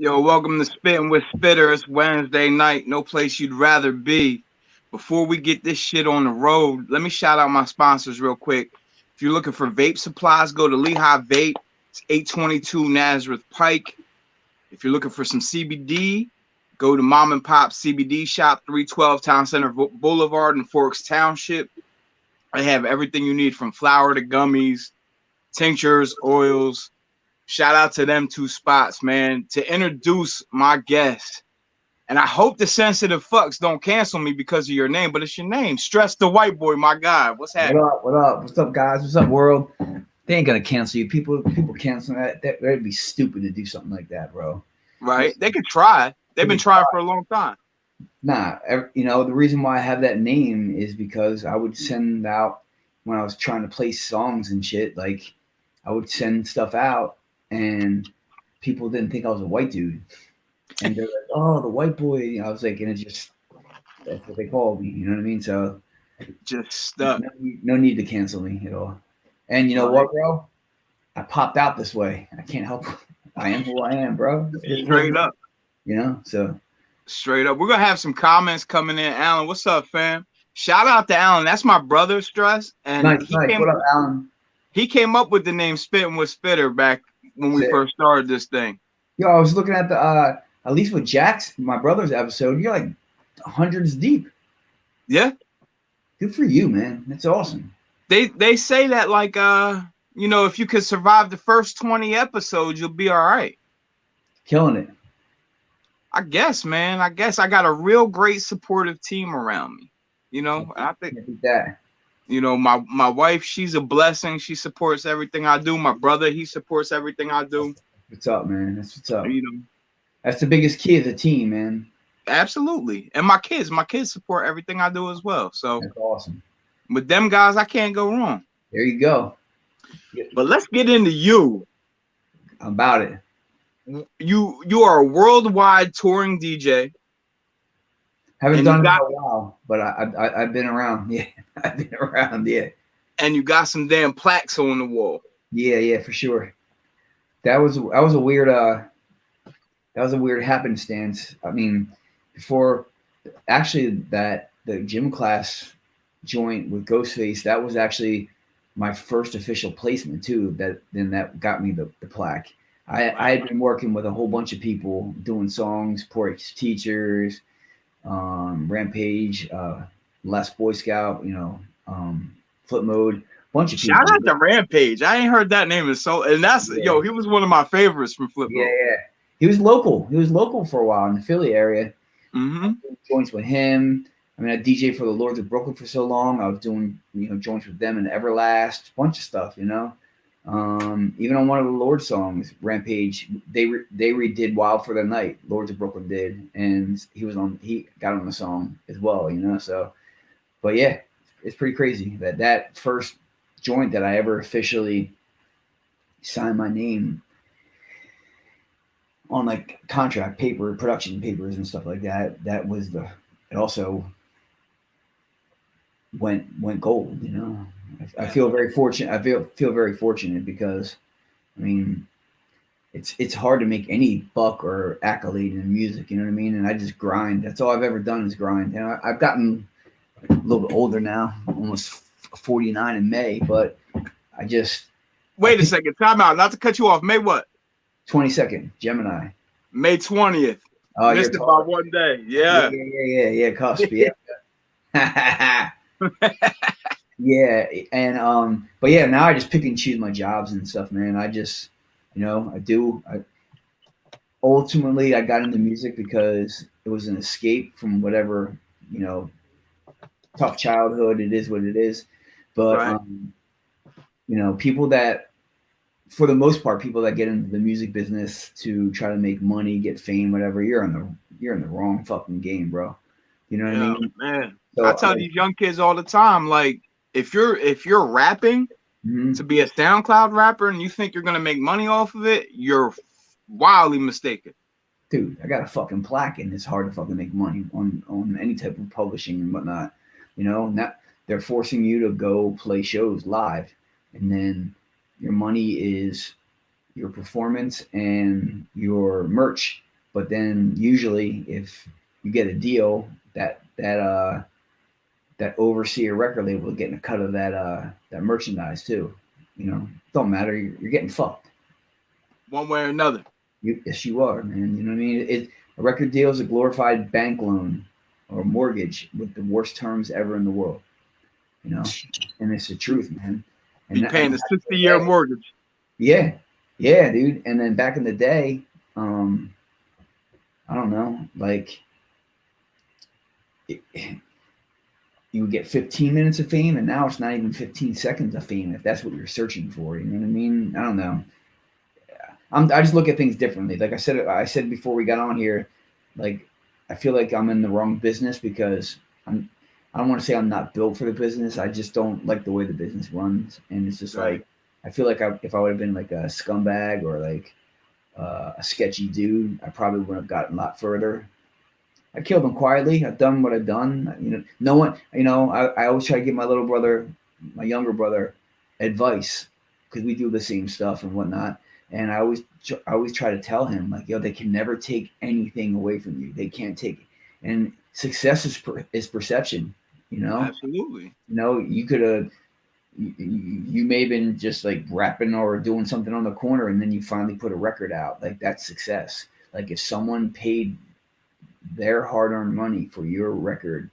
Yo, welcome to Spittin with Spitter. It's Wednesday night. No place you'd rather be. Before we get this shit on the road, let me shout out my sponsors real quick. If you're looking for vape supplies, go to Lehigh Vape. It's 822 Nazareth Pike. If you're looking for some CBD, go to Mom and Pop CBD Shop, 312 Town Center Boulevard in Forks Township. They have everything you need from flour to gummies, tinctures, oils. Shout out to them two spots, man. To introduce my guest, and I hope the sensitive fucks don't cancel me because of your name, but it's your name. Stress the Whiteboy, my guy. What's happening? What up? What up? What's up, guys? What's up, world? They ain't gonna cancel you. People cancel that. That'd be stupid to do something like that, bro. Right? They could try. They've been trying for a long time. Nah, the reason why I have that name is because I would send out when I was trying to play songs and shit. Like, I would send stuff out, and people didn't think I was a white dude, and they're like, "Oh, the white boy." I was like, and that's what they called me. You know what I mean? So just stuck. No need to cancel me at all. And you know what, bro? I popped out this way. I can't help it. I am who I am, bro. Straight up. So. Straight up. We're going to have some comments coming in. Alan, what's up, fam? Shout out to Alan. That's my brother, Stress. And nice. What up, Alan? He came up with the name Spittin with Spitter back when we first started this thing. Yo, I was looking at the, at least with Jack's, my brother's episode, you're like hundreds deep. Yeah. Good for you, man. That's awesome. They say that, like, if you could survive the first 20 episodes, you'll be all right. Killing it. I guess, man. I guess I got a real great supportive team around me. I think that. My wife, she's a blessing. She supports everything I do. My brother, he supports everything I do. What's up, man? That's what's up. That's the biggest key of the team, man. Absolutely. And my kids support everything I do as well. So that's awesome. With them guys, I can't go wrong. There you go. But let's get into you. I'm about it. You are a worldwide touring DJ. Haven't done it for a while, but I've been around. Yeah, I've been around. Yeah. And you got some damn plaques on the wall. Yeah, for sure. That was a weird happenstance. I mean, before actually the gym class joint with Ghostface, that was actually my first official placement too. That got me the plaque. I had been working with a whole bunch of people doing songs, Porch Teachers, Rampage, Last Boy Scout, Flip Mode, bunch of people. Shout out to Rampage. I ain't heard that name he was one of my favorites from Flip Mode. Yeah. He was local. He was local for a while in the Philly area. Mm-hmm. Joints with him. I mean, I DJ for the Lords of Brooklyn for so long. I was doing, joints with them and Everlast, bunch of stuff, Even on one of the Lord songs, Rampage, they redid Wild for the Night. Lords of Brooklyn did, and he got on the song as well, So, but yeah, it's pretty crazy that first joint that I ever officially signed my name on, like, contract paper, production papers and stuff like that. That was it also went gold, I feel very fortunate. I feel very fortunate because, I mean, it's hard to make any buck or accolade in music, you know what I mean? And I just grind. That's all I've ever done is grind. And I've gotten a little bit older now, almost 49 in May, but I just... Wait a second, time out. Not to cut you off. May what? 22nd, Gemini. May 20th. Oh, missed it by one day. Yeah. Yeah, cusp, yeah. Yeah, and but yeah, now I just pick and choose my jobs and stuff, man. I just, ultimately I got into music because it was an escape from whatever, tough childhood. It is what it is. But right. People that, for the most part, people that get into the music business to try to make money, get fame, whatever, you're in the wrong fucking game, bro. You know what I mean? Man. So, I tell these young kids all the time, like, if you're rapping to be a SoundCloud rapper and you think you're gonna make money off of it, you're wildly mistaken. Dude, I got a fucking plaque, and it's hard to fucking make money on any type of publishing and whatnot. Now they're forcing you to go play shows live, and then your money is your performance and your merch But then usually if you get a deal, that overseer record label is getting a cut of that merchandise too. You know, don't matter. You're getting fucked. One way or another. Yes, you are, man. You know what I mean? A record deal is a glorified bank loan or mortgage with the worst terms ever in the world. You know, and it's the truth, man. Be And paying a 60-year mortgage. yeah, yeah, dude. And then back in the day, I don't know, like it, you would get 15 minutes of fame, and now it's not even 15 seconds of fame if that's what you're searching for. You know what I mean? I don't know. I just look at things differently. Like I said before we got on here, like I feel like I'm in the wrong business because I don't want to say I'm not built for the business. I just don't like the way the business runs, and it's just Right. like I feel like if I would have been like a scumbag or like a sketchy dude, I probably would have gotten a lot further. I killed him quietly. I've done what I've done. You know, no one. You know, I always try to give my little brother, my younger brother, advice because we do the same stuff and whatnot. And I always try to tell him like, yo, they can never take anything away from you. They can't take it. And success is perception. You know, Absolutely. you could have. You may have been just like rapping or doing something on the corner, and then you finally put a record out. Like that's success. Like if someone paid their hard-earned money for your record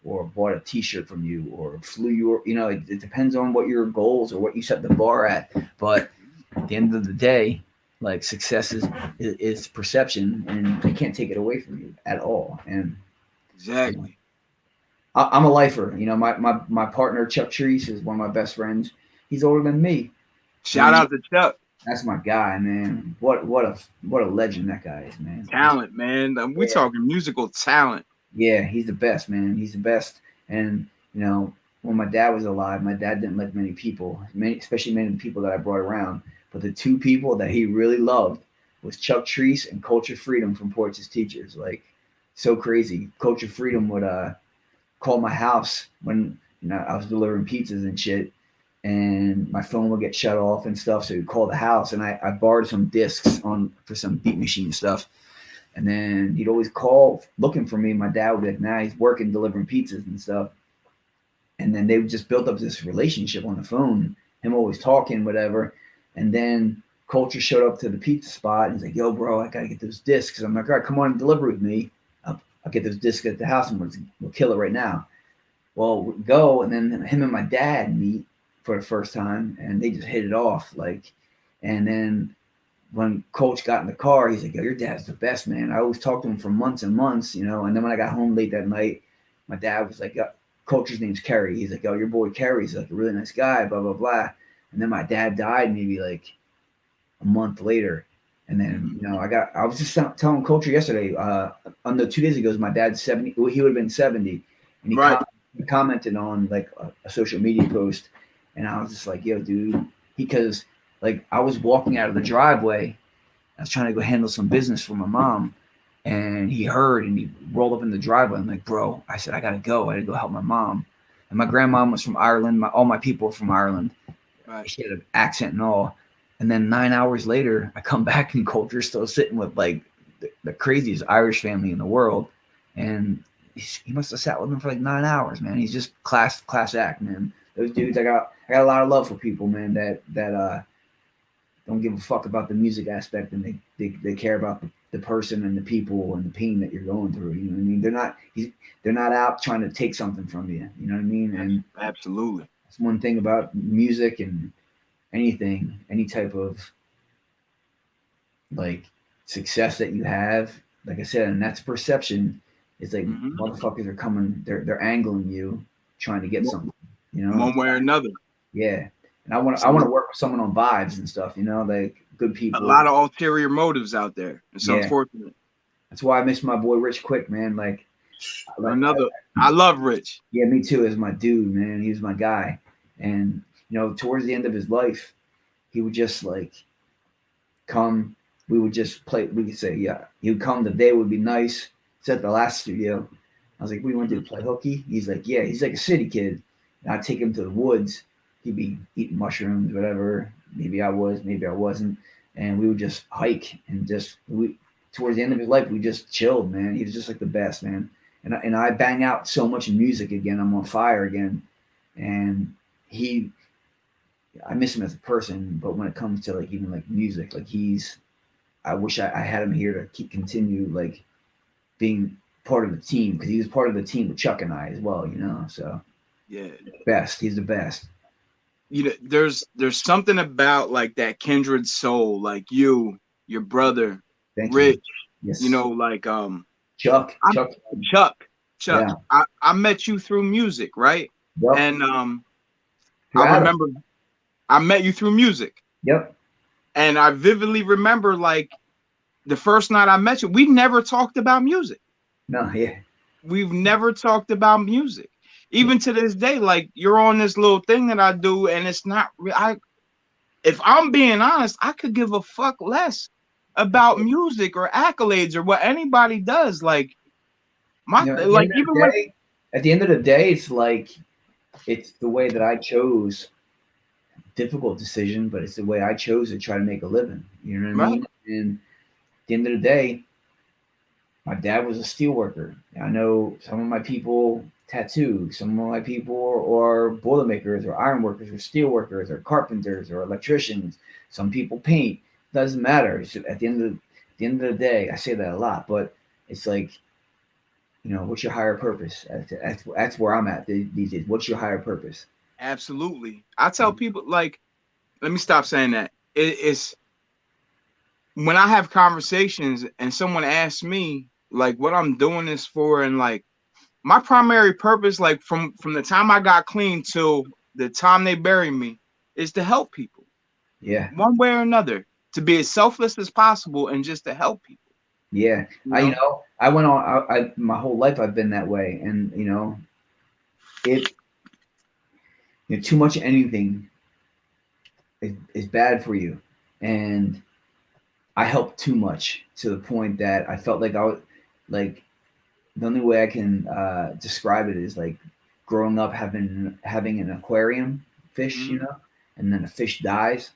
or bought a t-shirt from you or flew your it depends on what your goals or what you set the bar at, but at the end of the day, like success is perception, and they can't take it away from you at all. And you know, Exactly. I'm a lifer. My partner Chuck Treese is one of my best friends. He's older than me, Shout and out to Chuck. that's my guy, man. What a legend that guy is, man. Talent, man. We Yeah. talking musical talent. Yeah, he's the best, man. He's the best. And when my dad was alive, my dad didn't like many people, especially many people that I brought around. But the two people that he really loved was Chuck Treese and Culture Freedom from Porch's Teachers. Like, so crazy. Culture Freedom would call my house when I was delivering pizzas and shit, and my phone would get shut off and stuff. So he'd call the house, and I borrowed some discs for some beat machine stuff. And then he'd always call looking for me. My dad would be like, nah, he's working, delivering pizzas and stuff. And then they just built up this relationship on the phone, him always talking, whatever. And then Culture showed up to the pizza spot and he's like, yo, bro, I got to get those discs. I'm like, all right, come on and deliver with me. I'll get those discs at the house and we'll kill it right now. Well, we go, and then him and my dad meet for the first time, and they just hit it off. Like, and then when Coach got in the car, he's like, yo, your dad's the best, man. I always talked to him for months and months, And then when I got home late that night, my dad was like, Coach's name's Kerry. He's like, yo, your boy Kerry's like a really nice guy, blah, blah, blah. And then my dad died maybe like a month later. And then, I was just telling Coach yesterday, on the 2 days ago, my dad's 70. Well, he would have been 70. And he commented on like a social media post. And I was just like, yo, dude, because like I was walking out of the driveway. I was trying to go handle some business for my mom, and he heard and he rolled up in the driveway. I'm like, bro, I said, I gotta go. I gotta go help my mom. And my grandmom was from Ireland. All my people were from Ireland. Right. She had an accent and all. And then 9 hours later, I come back and Culture's still sitting with like the craziest Irish family in the world. And he must have sat with them for like 9 hours, man. He's just class act, man. Those dudes, I got a lot of love for people, man, that don't give a fuck about the music aspect, and they care about the person and the people and the pain that you're going through. You know what I mean? They're not out trying to take something from you. You know what I mean? And absolutely, that's one thing about music and anything, any type of like success that you have. Like I said, and that's perception. It's like motherfuckers are coming, they're angling you, trying to get something. One way or another. Yeah. And I want to work with someone on vibes and stuff, like good people. A lot of ulterior motives out there. It's unfortunate. That's why I miss my boy Rich Quick, man. I love Rich. Yeah, me too. As my dude, man. He was my guy. And towards the end of his life, he would just like come. We would just play. We could say, yeah. He would come. The day would be nice. It's at the last studio. I was like, "We want to play hooky." He's like, "Yeah." He's like a city kid. And I'd take him to the woods. He'd be eating mushrooms, whatever. Maybe I was, maybe I wasn't. And we would just hike and towards the end of his life, we just chilled, man. He was just like the best, man. And I bang out so much music again. I'm on fire again, and he, I miss him as a person, but when it comes to like even like music, like I wish I had him here to continue like being part of the team, because he was part of the team with Chuck and I as well, you know. So Yeah. best, he's the best. You know, there's something about like that kindred soul, like you, your brother, Thank you. Rich, you Yes, know, like Chuck. I, Chuck. Chuck. Yeah. I met you through music, right? Yep. And Through I Adam. remember I met you through music. Yep. And I vividly remember like the first night I met you, we never talked about music. No. Yeah. We've never talked about music. Even to this day, like you're on this little thing that I do, and it's not I if I'm being honest, I could give a fuck less about music or accolades or what anybody does. Like my You know, like even when at the end of the day, it's like it's the way that I chose. Difficult decision, but it's the way I chose to try to make a living. You know what I right, mean? And at the end of the day, my dad was a steel worker. I know some of my people tattoo, some of my people are boilermakers or iron workers or steel workers or carpenters or electricians. Some people paint. Doesn't matter. It's at the end of the day, I say that a lot, but it's like, you know, what's your higher purpose? That's where I'm at these days. What's your higher purpose? absolutely. I tell people like, let me stop saying that. It's when I have conversations and someone asks me like what I'm doing this for, and like my primary purpose, like from the time I got clean till the time they bury me, is to help people Yeah, one way or another, to be as selfless as possible and just to help people. yeah. You know, I went on. My whole life I've been that way, and you know, it too much of anything is bad for you, and I helped too much to the point that I felt like I was like the only way I can describe it is like growing up having an aquarium fish, you mm-hmm. know, and then a fish dies.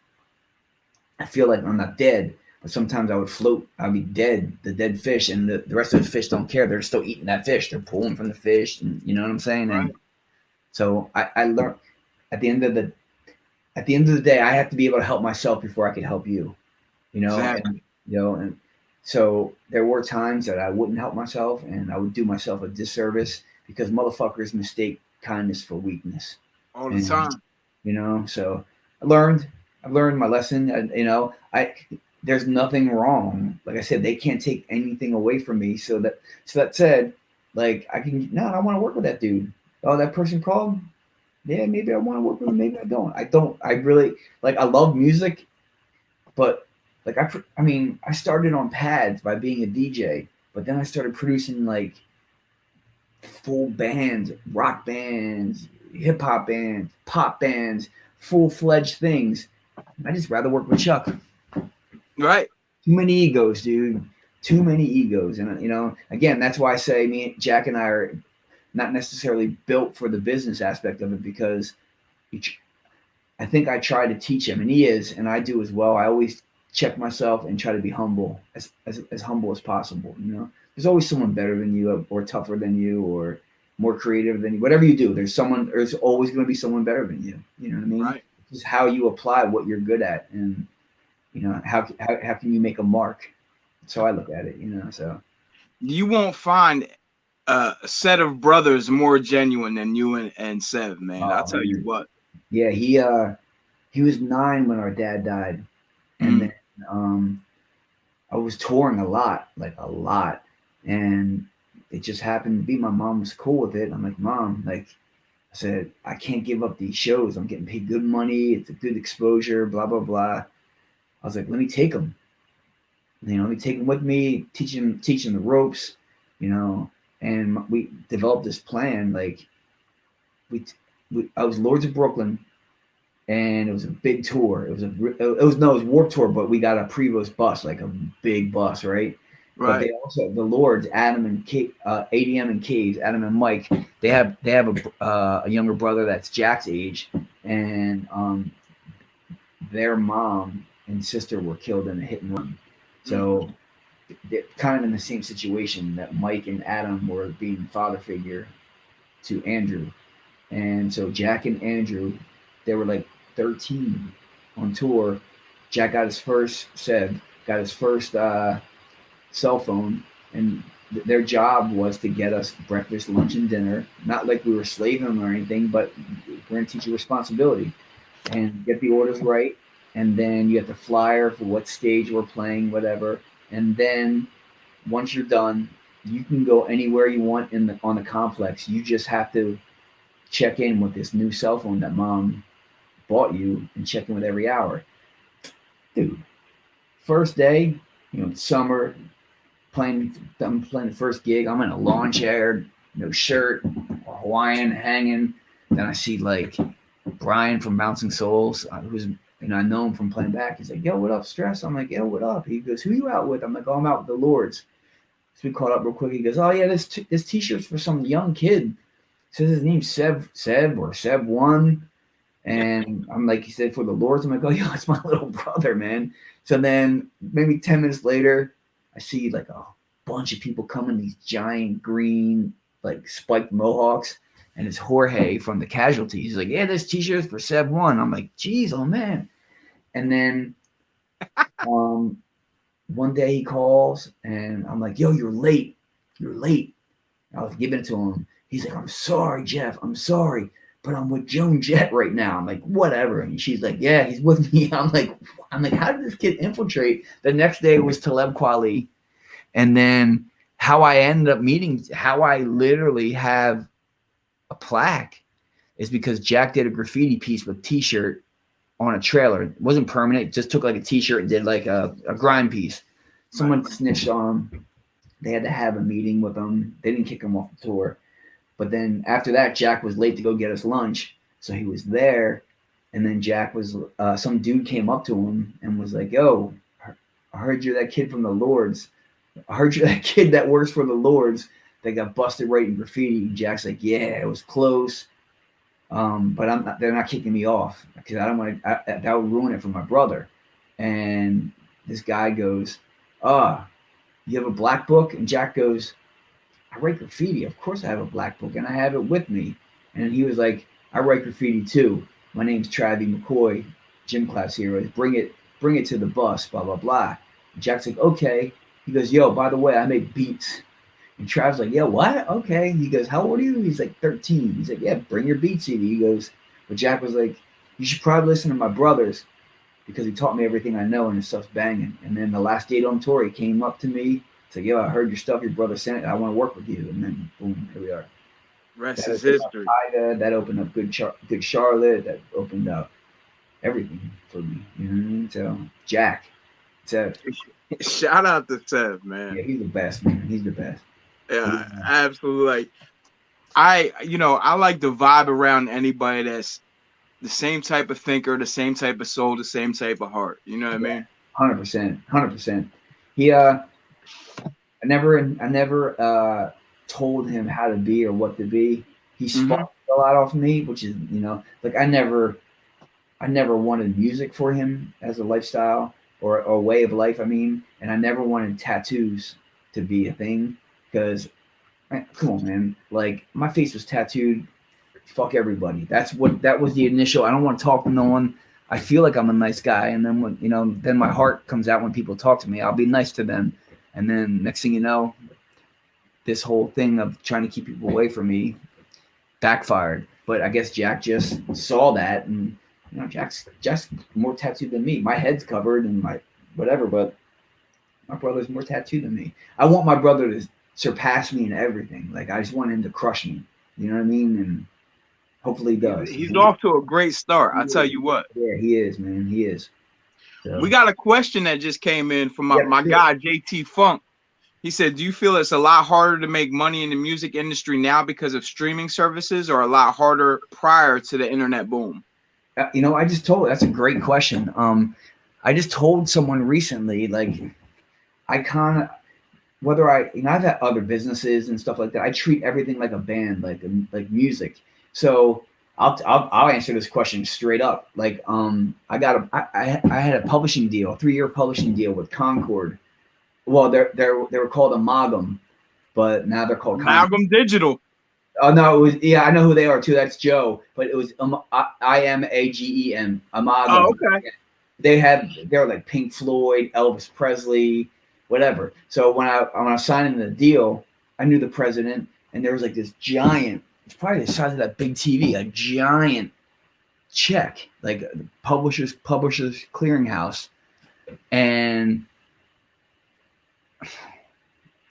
I feel like I'm not dead, but sometimes I would float. I'd be dead, the dead fish, and the rest of the fish don't care. They're still eating that fish. They're pulling from the fish, and you know what I'm saying. Right, And so I learned at the end of the day, I have to be able to help myself before I could help you. You know, exactly, and and so there were times that I wouldn't help myself, and I would do myself a disservice because motherfuckers mistake kindness for weakness. all the And time. so I learned my lesson. And I there's nothing wrong. Like I said, they can't take anything away from me. So that said, like I can no, I want to work with that dude. Oh, that person called. Yeah, maybe I want to work with him. Maybe I don't. I don't. I really like. I love music, but like I mean, I started on pads by being a DJ, but then I started producing like full bands, rock bands, hip hop bands, pop bands, full fledged things. I just rather work with Chuck. Right, Too many egos, dude. Too many egos, and again, that's why I say Jack and I are not necessarily built for the business aspect of it because I think I try to teach him, and he is, and I do as well. I always check myself and try to be humble, as humble as possible. There's always someone better than you, or tougher than you, or more creative than you. Whatever you do, there's always going to be someone better than you. You know what I mean? right. It's just how you apply what you're good at, and how can you make a mark? That's how I look at it. So You won't find a set of brothers more genuine than you and Sev, man. I'll tell you man. what. Yeah, he was 9 when our dad died, and Mm, then I was touring a lot, like a lot, and it just happened to be my mom was cool with it. I'm like, Mom, like I said, I can't give up these shows. I'm getting paid good money. It's a good exposure. Blah blah blah. I was like, let me take them. Let me take them with me, teach them the ropes, and we developed this plan. Like I was Lords of Brooklyn, and it was a big tour. It was Warped Tour, but we got a Prevost bus, like a big bus, right? But right. they also the Lords, Adam and ADM and Caves, Adam and Mike. They have a younger brother that's Jack's age, and their mom and sister were killed in a hit and run. Mm, So they're kind of in the same situation that Mike and Adam were being father figure to Andrew. And so Jack and Andrew, they were like 13 on tour. Jack got his first cell phone, and their job was to get us breakfast, lunch, and dinner. Not like we were slaving them or anything, but we're going to teach you responsibility and get the orders right. And then you get the flyer for what stage we're playing, whatever. And then once you're done, you can go anywhere you want on the complex. You just have to check in with this new cell phone that mom bought you and check in with every hour. Dude, first day, it's summer, I'm playing the first gig. I'm in a lawn chair, no shirt, Hawaiian hanging. Then I see like Brian from Bouncing Souls, who's, I know him from playing back. He's like, yo, what up, Stress? I'm like, yo, what up? He goes, who you out with? I'm like, oh, I'm out with the Lords. So we caught up real quick. He goes, oh yeah, this t-shirt's for some young kid. Says his name's Seb or Seb1. And I'm like, he said, for the Lords. I'm like, oh, yo, it's my little brother, man. So then maybe 10 minutes later, I see like a bunch of people coming, these giant green, like spiked mohawks. And it's Jorge from the Casualties. He's like, yeah, this t-shirt's for Seb1. I'm like, geez, oh man. And then one day he calls and I'm like, yo, you're late. I was giving it to him. He's like, I'm sorry, Jeff. I'm sorry, but I'm with Joan Jett right now. I'm like, whatever. And she's like, yeah, he's with me. I'm like, how did this kid infiltrate? The next day was Taleb Kweli. And then how I ended up meeting, how I literally have a plaque is because Jack did a graffiti piece with t-shirt on a trailer. It wasn't permanent. Just took like a t-shirt and did like a grind piece. Someone snitched on him. They had to have a meeting with him. They didn't kick him off the tour. But then after that, Jack was late to go get us lunch. So he was there. And then Jack was, some dude came up to him and was like, yo, I heard you're that kid from the Lords. I heard you're that kid that works for the Lords that got busted writing graffiti. And Jack's like, yeah, it was close. But they're not kicking me off because I don't want to, that would ruin it for my brother. And this guy goes, you have a black book? And Jack goes, I write graffiti. Of course I have a black book and I have it with me. And he was like, I write graffiti too. My name's Travie McCoy, gym class heroes. Bring it to the bus, blah, blah, blah. And Jack's like, okay. He goes, yo, by the way, I make beats. And Trav's like, yeah, what? Okay. He goes, how old are you? He's like 13. He's like, yeah, bring your beat CD. He goes, but Jack was like, you should probably listen to my brothers because he taught me everything I know and his stuff's banging. And then the last date on tour, he came up to me. It's like, yo, I heard your stuff. Your brother sent it. I want to work with you. And then boom, here we are. Rest is history. That opened up Good Charlotte. That opened up everything for me. You know what I mean? So Jack, Sev. Shout out to Sev, man. Yeah, he's the best, man. He's the best. Yeah, absolutely. Like, I like to vibe around anybody that's the same type of thinker, the same type of soul, the same type of heart. You know what I mean? 100%. He, I never told him how to be or what to be. He sparked a lot off me, which is, like I never wanted music for him as a lifestyle or a way of life. I mean, and I never wanted tattoos to be a thing because, come on, man, like my face was tattooed. Fuck everybody. That was the initial. I don't want to talk to no one. I feel like I'm a nice guy, and then when then my heart comes out when people talk to me. I'll be nice to them, and then next thing you know, this whole thing of trying to keep people away from me backfired. But I guess Jack just saw that, and Jack's more tattooed than me. My head's covered and my whatever, but my brother's more tattooed than me. I want my brother to surpass me in everything. Like I just want him to crush me. You know what I mean? And hopefully he does. He's off to a great start. I tell you what. Yeah, he is, man. He is. So. We got a question that just came in from my guy, JT Funk. He said, do you feel it's a lot harder to make money in the music industry now because of streaming services or a lot harder prior to the internet boom? I just told, that's a great question. I just told someone recently, like, I kind of, whether I've had other businesses and stuff like that. I treat everything like a band, like music. So I'll answer this question straight up. Like, I had a publishing deal, a 3-year publishing deal with Concord Well, they were called Amalgam, but now they're called Contact. Amalgam Digital. Oh no, it was I know who they are too. That's Joe, but it was IMAGEM Amalgam. Oh, okay. They were like Pink Floyd, Elvis Presley, whatever. So when I signed in the deal, I knew the president, and there was like this giant. It's probably the size of that big TV, a giant check, like publishers clearinghouse, and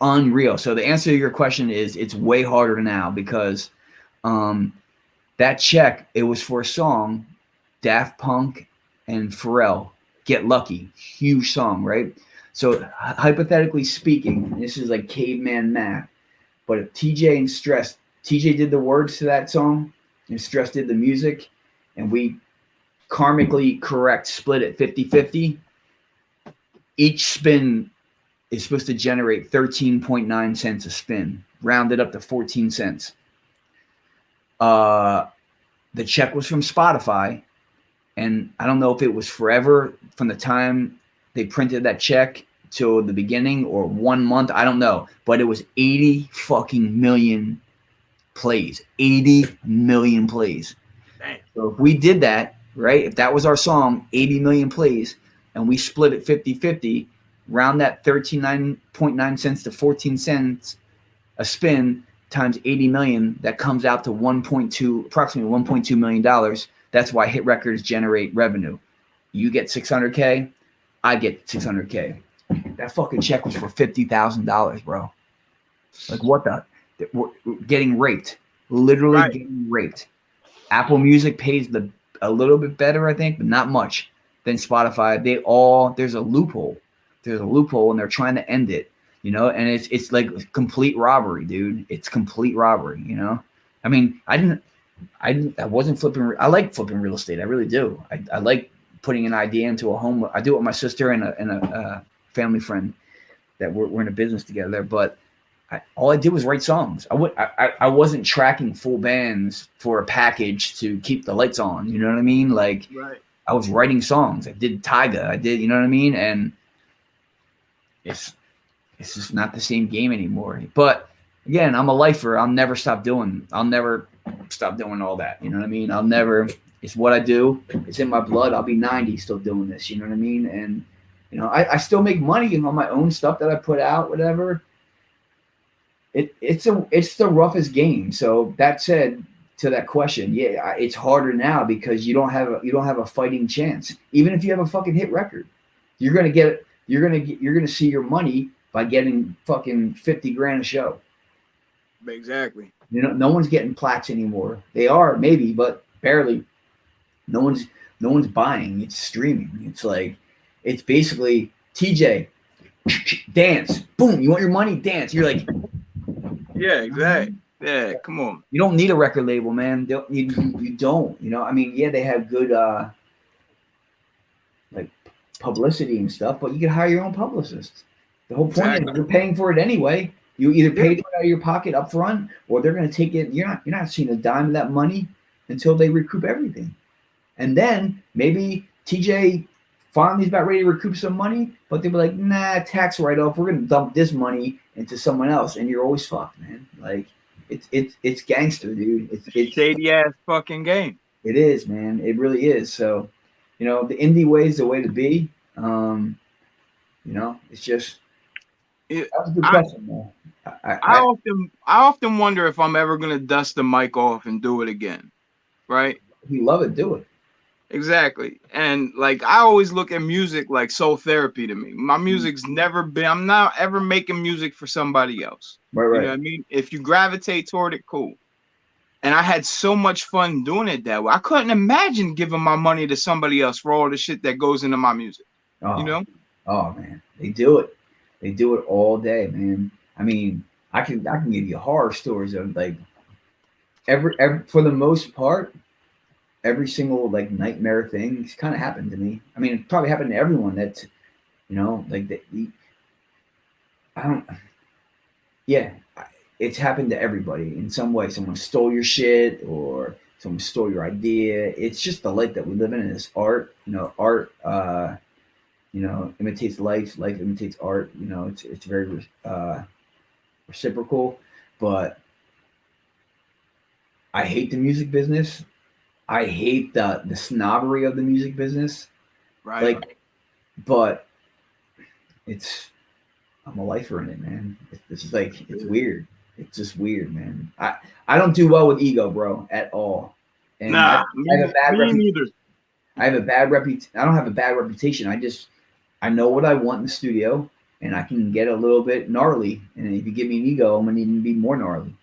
unreal. So the answer to your question is it's way harder now because that check, it was for a song, Daft Punk and Pharrell, Get Lucky, huge song, right? So hypothetically speaking, this is like caveman math, but if TJ and Stress, TJ did the words to that song and Stress did the music, and we karmically correct split it 50-50, each spin is supposed to generate 13.9 cents a spin, rounded up to 14 cents. The check was from Spotify, and I don't know if it was forever from the time they printed that check till the beginning or 1 month. I don't know, but it was 80 fucking million plays. 80 million plays. Damn. So if we did that, right, if that was our song, 80 million plays, and we split it 50-50, round that 13.9 cents to 14 cents a spin times 80 million, that comes out to approximately $1.2 million. That's why hit records generate revenue. You get 600K, I get 600K. That fucking check was for $50,000, bro. Like what we're getting raped, literally Right. getting raped. Apple Music pays a little bit better, I think, but not much than Spotify. There's a loophole. And they're trying to end it, and it's like complete robbery, dude. It's complete robbery, I mean, I wasn't flipping. I like flipping real estate. I really do. I like putting an idea into a home. I do it with my sister and a family friend that we're in a business together. But all I did was write songs. I wasn't tracking full bands for a package to keep the lights on. You know what I mean? Like, right. I was writing songs. I did Tyga. I did, you know what I mean? And it's just not the same game anymore. But again, I'm a lifer. I'll never stop doing all that. You know what I mean? It's what I do. It's in my blood. I'll be 90 still doing this. You know what I mean? And, I still make money on my own stuff that I put out, whatever. It's the roughest game. So that said, to that question, yeah, it's harder now because you don't have a fighting chance. Even if you have a fucking hit record, you're gonna see your money by getting fucking 50 grand a show. Exactly. No one's getting plaques anymore. They are maybe, but barely. No one's buying. It's streaming. It's basically TJ dance. Boom. You want your money? Dance. You're like, yeah, exactly. Yeah, come on. You don't need a record label, man. You don't. I mean, yeah, they have good like publicity and stuff, but you can hire your own publicist. The whole point is you're paying for it anyway. You either pay it out of your pocket up front, or they're going to take it. You're not seeing a dime of that money until they recoup everything, and then maybe TJ finally is about ready to recoup some money, but they'll be like, nah, tax write-off. We're going to dump this money into someone else, and you're always fucked, man. Like. It's gangster, dude. It's shady ass fucking game. It is, man. It really is. So, the indie way is the way to be. It's just that was a good question, man. I often wonder if I'm ever gonna dust the mic off and do it again. Right? If you love it, do it. Exactly. And like I always look at music like soul therapy to me. My music's never been, I'm not ever making music for somebody else. Right. You know what I mean? If you gravitate toward it, cool. And I had so much fun doing it that way. I couldn't imagine giving my money to somebody else for all the shit that goes into my music. Oh, Oh man. They do it. They do it all day, man. I mean, I can give you horror stories of like every for the most part. Every single like nightmare thing it's kind of happened to me. I mean, it probably happened to everyone. That's, like that. It's happened to everybody in some way. Someone stole your shit or someone stole your idea. It's just the life that we live in. This art, art. imitates life. Life imitates art. It's very reciprocal. But I hate the music business. I hate the snobbery of the music business. Right. Like, but it's I'm a lifer in it, man. It's like it's weird. It's just weird, man. I don't do well with ego, bro, at all. And Nah, I have a bad me neither. I have a bad reputation. I don't have a bad reputation. I know what I want in the studio, and I can get a little bit gnarly. And if you give me an ego, I'm gonna need to be more gnarly.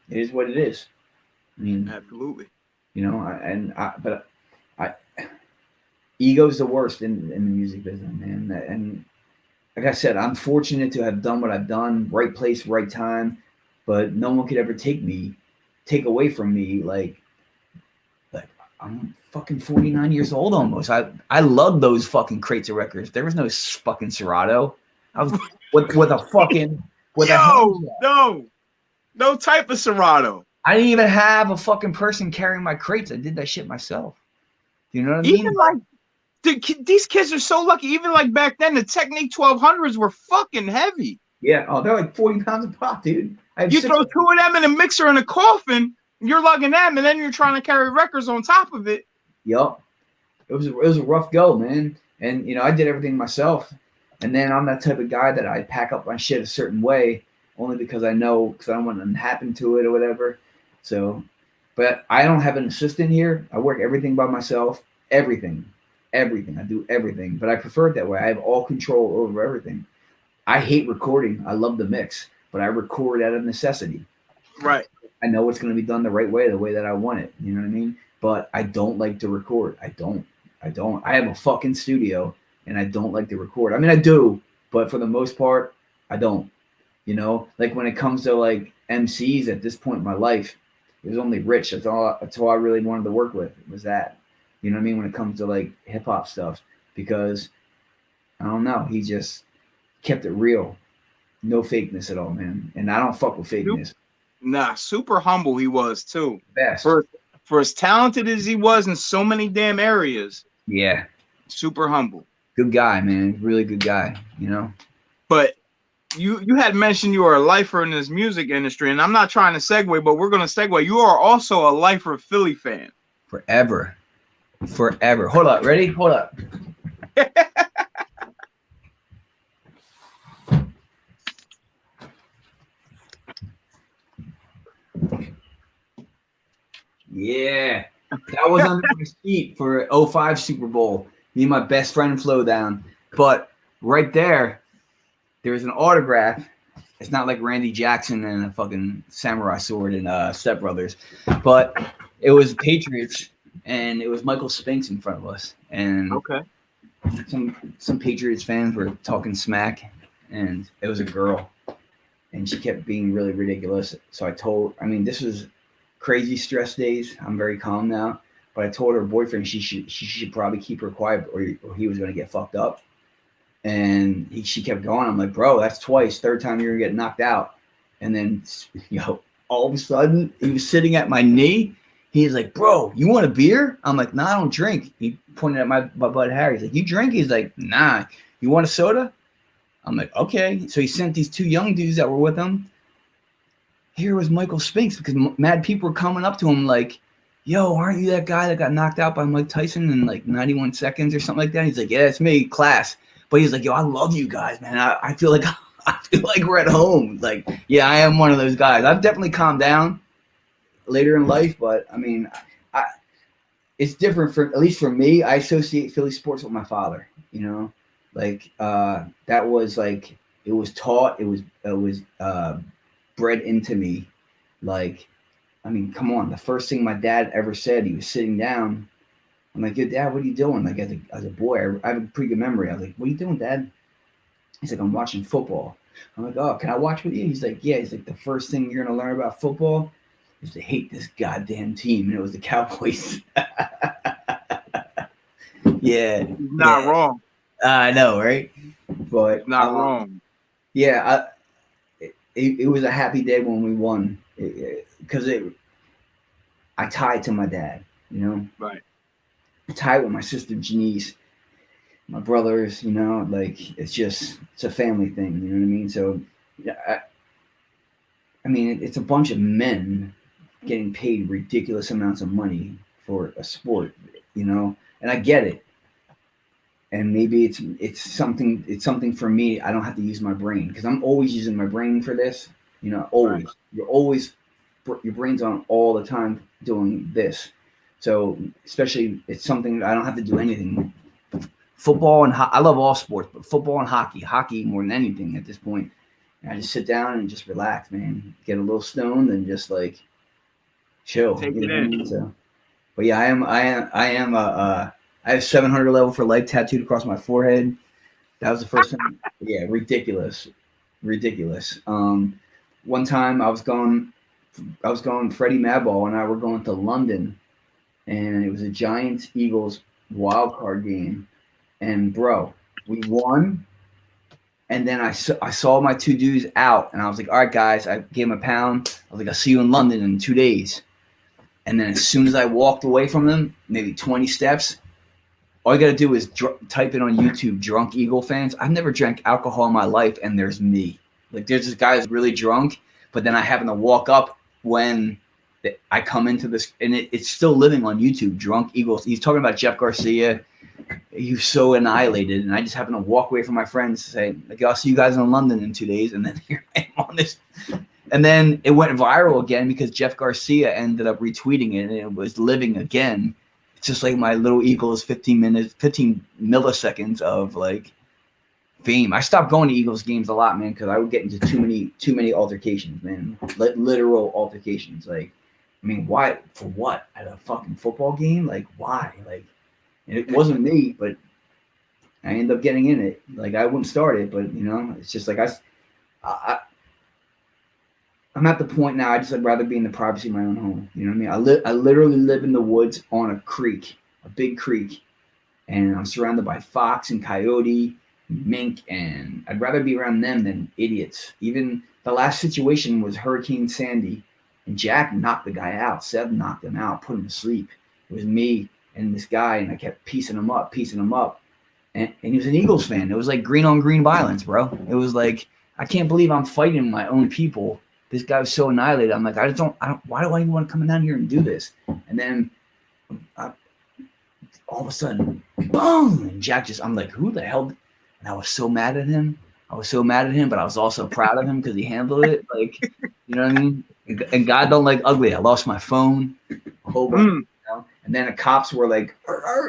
It is what it is. I mean, Absolutely. But ego's the worst in the music business, man. And like I said, I'm fortunate to have done what I've done, right place, right time. But no one could ever take away from me. Like I'm fucking 49 years old almost. I love those fucking crates of records. There was no fucking Serato. I was with a fucking with a Yo, no type of Serato. I didn't even have a fucking person carrying my crates. I did that shit myself. You know what I mean? Even like these kids are so lucky. Even like back then, the Technique 1200s were fucking heavy. Yeah. Oh, they're like 40 pounds a pop, dude. You throw two of them in a mixer in a coffin, you're lugging them, and then you're trying to carry records on top of it. Yup. It was a rough go, man. And I did everything myself. And then I'm that type of guy that I pack up my shit a certain way, only because I don't want nothing to happen to it or whatever. So, but I don't have an assistant here. I work everything by myself. Everything. I do everything. But I prefer it that way. I have all control over everything. I hate recording. I love the mix, but I record out of necessity. Right. I know it's going to be done the right way, the way that I want it. You know what I mean? But I don't like to record. I don't. I have a fucking studio, and I don't like to record. I mean, I do, but for the most part, I don't. Like when it comes to like MCs at this point in my life, it was only Rich. That's all I really wanted to work with was that. You know what I mean? When it comes to like hip hop stuff, because I don't know, he just kept it real, no fakeness at all, man. And I don't fuck with fakeness. Nah, super humble he was too. Best. For as talented as he was in so many damn areas. Yeah. Super humble. Good guy, man. Really good guy. But you had mentioned you are a lifer in this music industry, and I'm not trying to segue, but we're gonna segue. You are also a lifer Philly fan. Forever. Hold up. Ready? Hold up. Yeah. That was under my seat for 05 Super Bowl. Me and my best friend Flo down. But right there's an autograph. It's not like Randy Jackson and a fucking samurai sword and Step Brothers. But it was Patriots, and it was Michael Spinks in front of us. And okay. Some Patriots fans were talking smack, and it was a girl. And she kept being really ridiculous. So this was crazy stress days. I'm very calm now. But I told her boyfriend she should probably keep her quiet or he was going to get fucked up. And she kept going. I'm like, bro, that's twice. Third time you're going to get knocked out. And then, all of a sudden, he was sitting at my knee. He's like, bro, you want a beer? I'm like, nah, I don't drink. He pointed at my bud Harry. He's like, you drink? He's like, nah. You want a soda? I'm like, okay. So he sent these two young dudes that were with him. Here was Michael Spinks, because mad people were coming up to him like, yo, aren't you that guy that got knocked out by Mike Tyson in like 91 seconds or something like that? He's like, yeah, it's me, class. But he's like, yo, I love you guys, man. I feel like we're at home. Like, yeah, I am one of those guys. I've definitely calmed down later in life, but I mean, it's different at least for me. I associate Philly sports with my father, like that was like, it was taught, it was bred into me. Like, I mean, come on. The first thing my dad ever said, he was sitting down. I'm like, yo, Dad, what are you doing? Like, as a boy, I have a pretty good memory. I was like, what are you doing, Dad? He's like, I'm watching football. I'm like, oh, can I watch with you? He's like, yeah. He's like, the first thing you're going to learn about football is to hate this goddamn team. And it was the Cowboys. Yeah. Not wrong. I know, right? But not wrong. Yeah. It was a happy day when we won. Because I tied to my dad, Right. I tied with my sister Janice, my brothers, you know, like it's a family thing, you know what I mean? So, yeah, I mean, it's a bunch of men getting paid ridiculous amounts of money for a sport, you know, and I get it. And maybe it's something for me. I don't have to use my brain because I'm always using my brain for this, you know, Right. always. You're always your brain's on all the time doing this. So especially it's something I don't have to do anything. Football and I love all sports, but football and hockey more than anything at this point. And I just sit down and just relax, man. Get a little stoned and just like chill. Take You it know what I in. mean? So, but yeah, I have 700 level for life tattooed across my forehead. That was the first time. Yeah, ridiculous, ridiculous. One time I was going. Freddie Madball and I were going to London, and it was a Giants Eagles wild card game. And bro, we won. And then I saw my two dudes out, and I was like, all right, guys. I gave them a pound. I was like, I'll see you in London in 2 days. And then as soon as I walked away from them, maybe 20 steps, all you got to do is type in on YouTube "drunk Eagle fans." I've never drank alcohol in my life, and there's me. Like there's this guy who's really drunk, but then I happen to walk up when I come into this, and it's still living on YouTube. Drunk Eagles. He's talking about Jeff Garcia. He was so annihilated, and I just happen to walk away from my friends to say, like, "I'll see you guys in London in 2 days," and then here I am on this. And then it went viral again because Jeff Garcia ended up retweeting it, and it was living again. It's just like my little Eagles 15 milliseconds of like fame. I stopped going to Eagles games a lot, man, because I would get into too many altercations, man. Literal altercations. Like, I mean, why for what at a fucking football game? Like, why? Like, and it wasn't me, but I ended up getting in it. Like, I wouldn't start it, but you know, it's just like I I'm at the point now. I'd rather be in the privacy of my own home. You know what I mean? I literally live in the woods on a creek, a big creek, and I'm surrounded by fox and coyote, mink, and I'd rather be around them than idiots. Even the last situation was Hurricane Sandy, and Jack knocked the guy out. Seb knocked him out, put him to sleep. It was me and this guy, and I kept piecing him up. And he was an Eagles fan. It was like green on green violence, bro. It was like, I can't believe I'm fighting my own people. This guy was so annihilated. I'm like, I don't, why do I even want to come down here and do this? And then all of a sudden, boom, and Jack just, I'm like, who the hell? And I was so mad at him. But I was also proud of him because he handled it. Like, you know what I mean? And God don't like ugly. I lost my phone, a whole bunch, you know? And then the cops were like,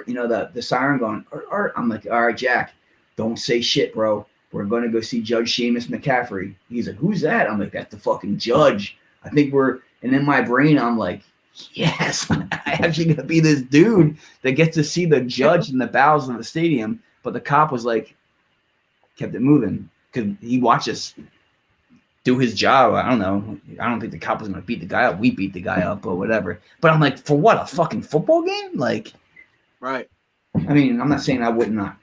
you know, the siren going, I'm like, all right, Jack, don't say shit, bro. We're going to go see Judge Seamus McCaffrey. He's like, who's that? I'm like, that's the fucking judge. I think and in my brain, I'm like, yes, I actually going to be this dude that gets to see the judge in the bowels of the stadium. But the cop was like, kept it moving because he watched us do his job. I don't know. I don't think the cop was going to beat the guy up. We beat the guy up or whatever. But I'm like, for what? A fucking football game? Like, Right. I mean, I'm not saying I would not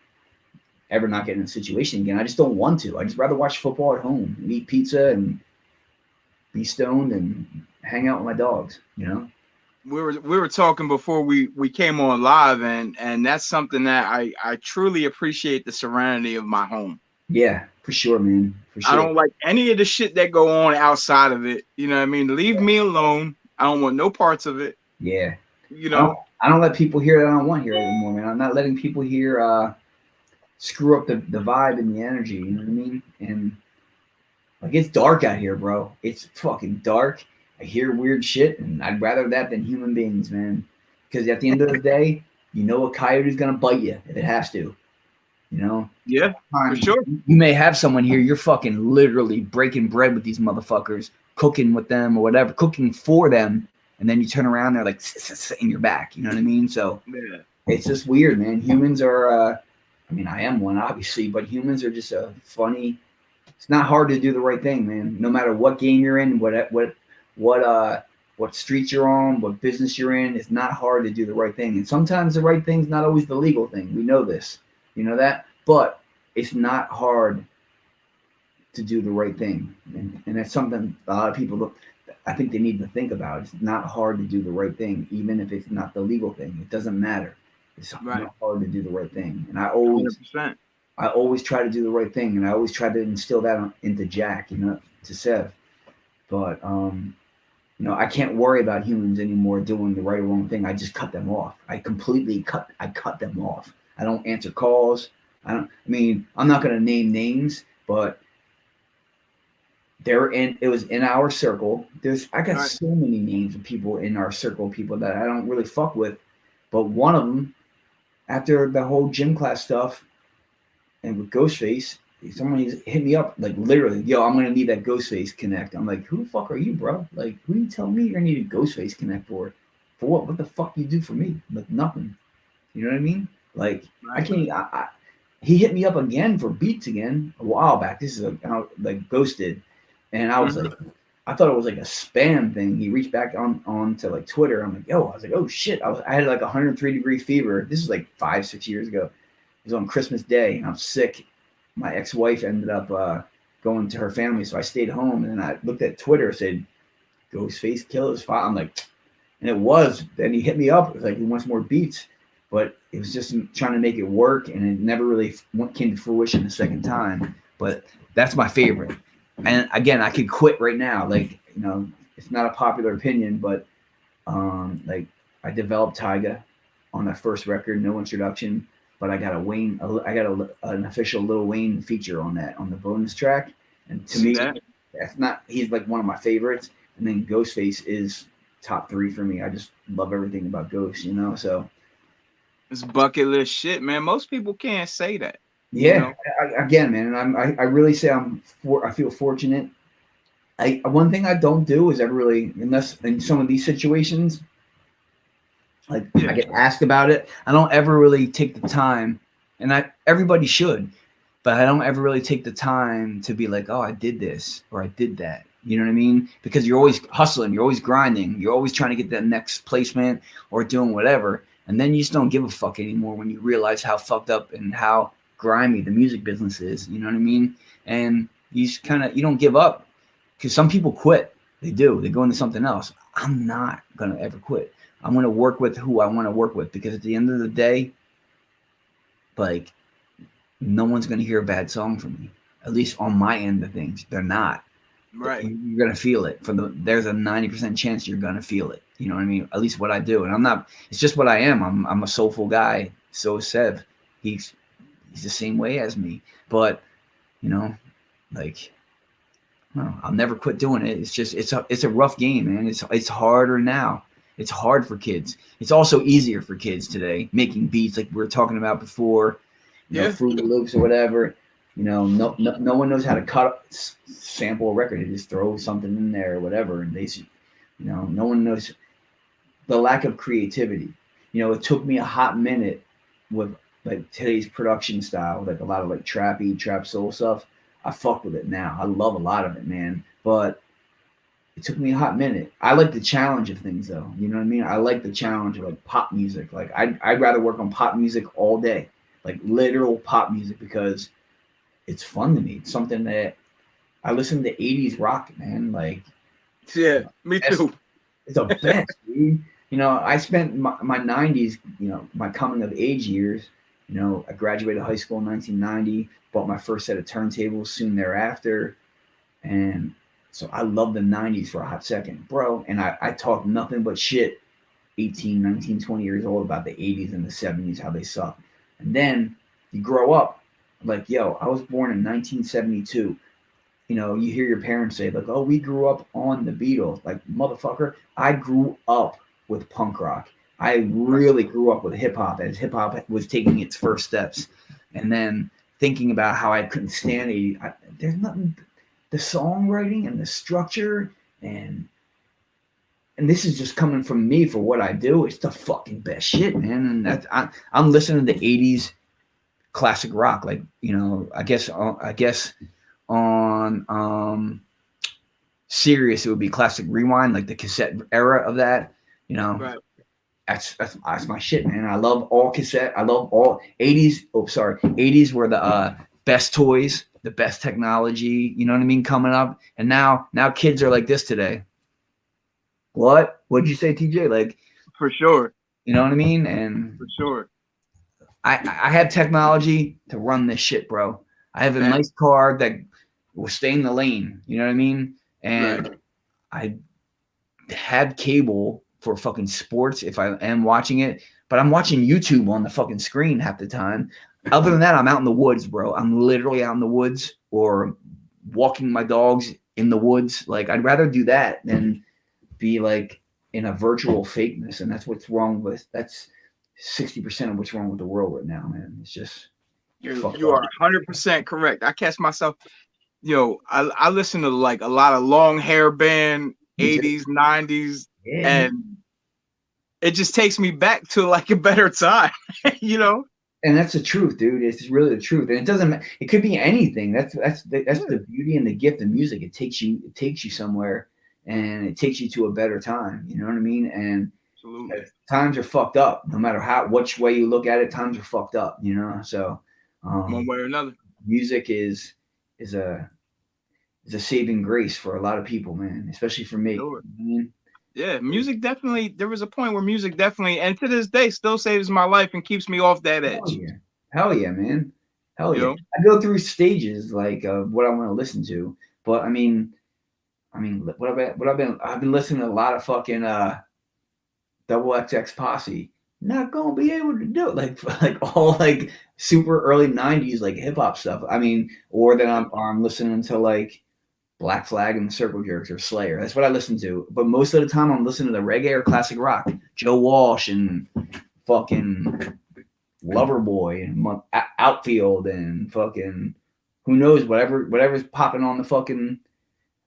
ever not get in a situation again. I just don't want to. I just rather watch football at home and eat pizza and be stoned and hang out with my dogs, you know? We were talking before we came on live, and that's something that I truly appreciate, the serenity of my home. Yeah, for sure, man. For sure. I don't like any of the shit that go on outside of it. You know what I mean? Leave me alone. I don't want no parts of it. Yeah. You know? I don't let people hear that I don't want here anymore, man. I'm not letting people hear screw up the vibe and the energy, you know what I mean? And like, it's dark out here, bro. It's fucking dark. I hear weird shit, and I'd rather that than human beings, man. Because at the end of the day, you know a coyote's gonna bite you if it has to. You know? Yeah, for sure. You may have someone here, you're fucking literally breaking bread with these motherfuckers, cooking with them or whatever, cooking for them, and then you turn around, they're like in your back. You know what I mean? So yeah. It's just weird, man. Humans are I mean, I am one, obviously, but humans are just a funny. It's not hard to do the right thing, man. No matter what game you're in, what street you're on, what business you're in, it's not hard to do the right thing. And sometimes the right thing's not always the legal thing. We know this, you know that, but it's not hard to do the right thing, and that's something a lot of people I think they need to think about. It's not hard to do the right thing, even if it's not the legal thing. It doesn't matter. It's Right. hard to do the right thing, and 100%. I always try to do the right thing, and I always try to instill that into Jack, to Sev. But I can't worry about humans anymore doing the right or wrong thing. I just cut them off. I cut them off. I don't answer calls. I mean, I'm not gonna name names, but it was in our circle. I got Right. so many names of people in our circle, people that I don't really fuck with. But one of them, after the whole gym class stuff and with Ghostface, someone hit me up, like literally, yo, I'm gonna need that Ghostface connect. I'm like, who the fuck are you, bro? Like, who you telling me you're gonna need a Ghostface connect for? For what? What the fuck you do for me? Like nothing. You know what I mean? Like I Right. can't. He hit me up again for beats again a while back. This is like Ghosted, and I was Mhm. like, I thought it was like a spam thing. He reached back on to like Twitter. I'm like, yo, I was like, oh shit. I had like 103-degree fever. This was like 5-6 years ago. It was on Christmas Day, and I'm sick. My ex-wife ended up going to her family, so I stayed home. And then I looked at Twitter, said, Ghostface Killer's file. I'm like, and it was. Then he hit me up. It was like he wants more beats, but it was just trying to make it work, and it never really came to fruition the second time. But that's my favorite. And again, I could quit right now. Like it's not a popular opinion, but like I developed Tyga on that first record, no introduction, but I got an official Lil Wayne feature on the bonus track, and to See me, that? that's not he's like one of my favorites, and then Ghostface is top 3 for me. I just love everything about Ghost, so It's bucket list shit, man. Most people can't say that. You yeah. know. Again, man, and I really say I feel fortunate. One thing I don't do is ever really, unless in some of these situations, like I Yeah. get asked about it. I don't ever really take the time, and everybody should, but I don't ever really take the time to be like, oh, I did this or I did that. You know what I mean? Because you're always hustling, you're always grinding, you're always trying to get that next placement or doing whatever, and then you just don't give a fuck anymore when you realize how fucked up and how grimy the music business is. You know what I mean? And you don't give up, because some people quit. They do. They go into something else. I'm not gonna ever quit. I'm gonna work with who I want to work with, because at the end of the day, like no one's gonna hear a bad song from me. At least on my end of things, they're not. Right. You're gonna feel it. There's a 90% chance you're gonna feel it. You know what I mean? At least what I do, and I'm not. It's just what I am. I'm a soulful guy. So is Sev. He's the same way as me. But you know, like no, I'll never quit doing it. It's just it's a rough game, man. It's harder now. It's hard for kids. It's also easier for kids today making beats like we were talking about before. Yeah. Fruity Loops or whatever. No one knows how to sample a record. They just throw something in there or whatever, and no one knows the lack of creativity. It took me a hot minute with like today's production style, like a lot of like trap soul stuff. I fuck with it now. I love a lot of it, man. But it took me a hot minute. I like the challenge of things, though. You know what I mean? I like the challenge of like pop music. Like I'd rather work on pop music all day, like literal pop music, because it's fun to me. It's something that I listen to '80s rock, man. Like Yeah. Me it's, too. it's the best, dude. I spent my '90s, my coming of age years. I graduated high school in 1990. Bought my first set of turntables soon thereafter, and so I love the '90s for a hot second, bro. And I talk nothing but shit 18, 19, 20 years old about the '80s and the '70s, how they suck. And then you grow up, like, yo, I was born in 1972. You hear your parents say, like, oh, we grew up on the Beatles. Like, motherfucker, I grew up with punk rock. I really grew up with hip hop as hip hop was taking its first steps. And then thinking about how I couldn't stand it. There's nothing, the songwriting and the structure, and this is just coming from me for what I do. It's the fucking best shit, man. And I'm listening to '80s classic rock, like I guess on Sirius it would be classic rewind, like the cassette era of that. You know, Right. that's my shit, man. I love all cassette. I love all '80s. Oh, sorry, '80s were the best toys, the best technology. You know what I mean? Coming up, and now kids are like this today. What'd you say, TJ? Like, For sure. you know what I mean? And For sure. I have technology to run this shit, bro. I have a That nice car that will stay in the lane. You know what I mean? right. And I have cable for fucking sports if I am watching it, but I'm watching YouTube on the fucking screen half the time. Other than that, I'm out in the woods, bro. I'm literally out in the woods or walking my dogs in the woods. Like I'd rather do that than be like in a virtual fakeness, and that's what's wrong with that's 60% of what's wrong with the world right now, man. It's just fucked You up. are 100% correct. I catch myself, I listen to like a lot of long hair band, Me too. 80s, 90s, Yeah, man. and it just takes me back to like a better time, you know? And that's the truth, dude. It's really the truth, and it doesn't. It could be anything. That's Yeah, the beauty and the gift of music. It takes you somewhere, and it takes you to a better time. You know what I mean? And absolutely. times are fucked up. No matter how which way you look at it, times are fucked up. You know, so One um, way or another. music is a is a saving grace for a lot of people, man. Especially for me. Sure. I mean, Yeah, music definitely, there was a point where music definitely, and to this day, still saves my life and keeps me off that hell edge, yeah, hell yeah, man, hell you yeah. know? I go through stages like what I want to listen to, but I mean, I've been listening to a lot of fucking double XX posse. Not gonna be able to do it like all like super early '90s like hip hop stuff. I mean, or then I'm listening to like Black Flag and the Circle Jerks or Slayer. That's what I listen to. But most of the time, I'm listening to reggae or classic rock. Joe Walsh and fucking Loverboy and Outfield and fucking who knows whatever's popping on the fucking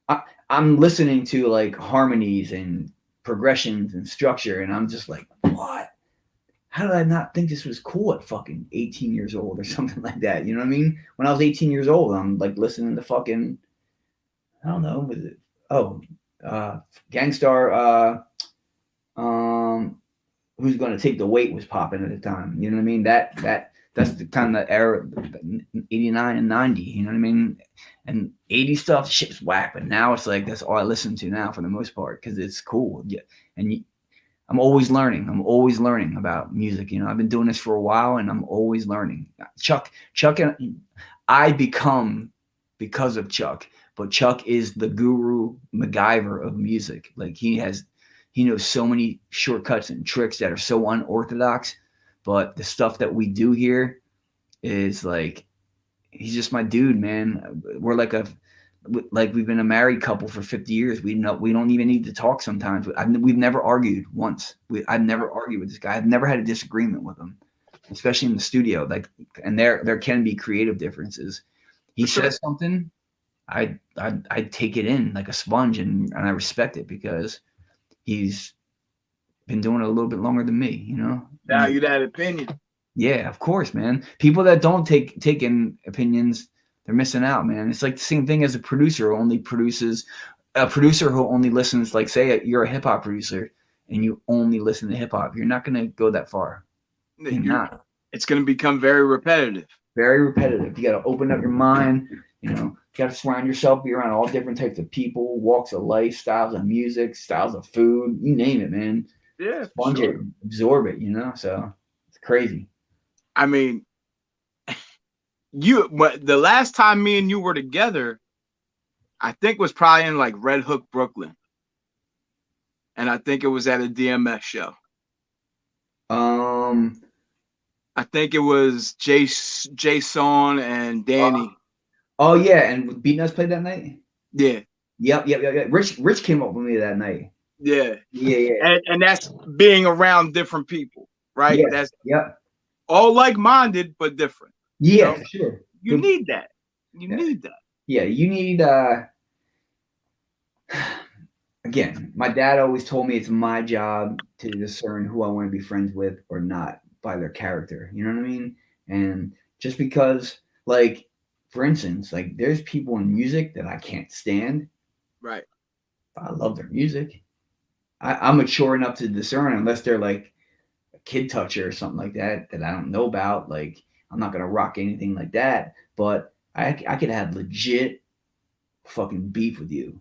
I, I'm listening to like harmonies and progressions and structure, and I'm just like, what? How did I not think this was cool at fucking 18 years old or something like that? You know what I mean? When I was 18 years old, I'm like listening to fucking, I don't know, was it? Oh, Gangstar, who's going to take the weight was popping at the time. You know what I mean? That's the kind of era, 89 and 90. You know what I mean? And 80 stuff, shit's whack. But now it's like that's all I listen to now for the most part because it's cool. Yeah, and I'm always learning. I'm always learning about music. You know, I've been doing this for a while, and I'm always learning. Chuck, and I become because of Chuck. But Chuck is the guru MacGyver of music. Like he knows so many shortcuts and tricks that are so unorthodox. But the stuff that we do here is like he's just my dude, man. We're like we've been a married couple for 50 years. We don't even need to talk sometimes. We've never argued once. I've never argued with this guy. I've never had a disagreement with him, especially in the studio. Like, and there can be creative differences. He For sure. says something, I take it in like a sponge, and I respect it because he's been doing it a little bit longer than me, you know? And Value that opinion. yeah, of course, man. People that don't take in opinions, they're missing out, man. It's like the same thing as a producer who only listens, like say you're a hip hop producer and you only listen to hip hop. You're not gonna go that far. You're You're, not. it's going to become very repetitive. Very repetitive. You gotta open up your mind, you know, you gotta surround yourself, be around all different types of people, walks of life, styles of music, styles of food, you name it, man. Yeah, for Sponge it, sure. absorb it, you know. So it's crazy. I mean, the last time me and you were together, I think was probably in like Red Hook, Brooklyn. And I think it was at a DMX show. Um. I think it was Jason and Uh, Danny. oh yeah, and Beat Us played that night. Yeah, Yep. Rich came up with me that night. yeah. Yeah. And that's being around different people, right? Yeah. That's Yep. all like-minded but different. You Yeah, know, for sure. you Good. need that. You Yeah. need that. Yeah. You need. Again, my dad always told me it's my job to discern who I want to be friends with or not by their character. You know what I mean? And just because, like, for instance, like there's people in music that I can't stand. Right. But I love their music. I'm mature enough to discern unless they're like a kid toucher or something like that that I don't know about. Like I'm not gonna rock anything like that. But I could have legit fucking beef with you.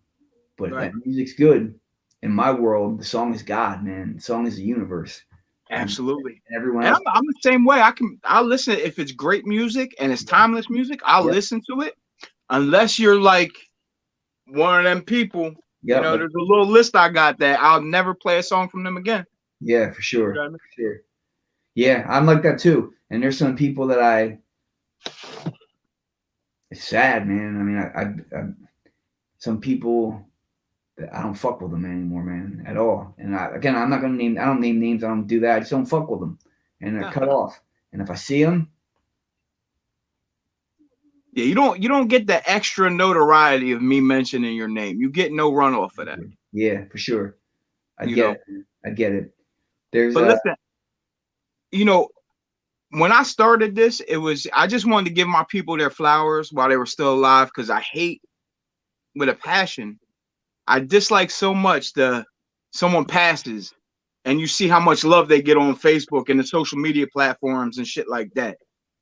But if Right. that music's good, in my world, the song is God, man. The song is the universe. Absolutely. And everyone And else. I'm the same way. I'll listen if it's great music and it's timeless music. I'll listen to it, unless you're like one of them people. You Yeah, know, like, there's a little list I got that I'll never play a song from them again. yeah, for You sure. know what I mean? For sure. Yeah, I'm like that too. And there's some people that it's sad, man. I mean, I some people that I don't fuck with them anymore, man, at all. And again, I'm not gonna name. I don't name names. I don't do that. I just don't fuck with them, and they're cut off. And if I see them, Yeah, you don't get the extra notoriety of me mentioning your name. You get no runoff for that. yeah, for sure. I You get know. it. I get it. There's But listen, you know, when I started this, I just wanted to give my people their flowers while they were still alive, because I hate with a passion. I dislike so much someone passes and you see how much love they get on Facebook and the social media platforms and shit like that.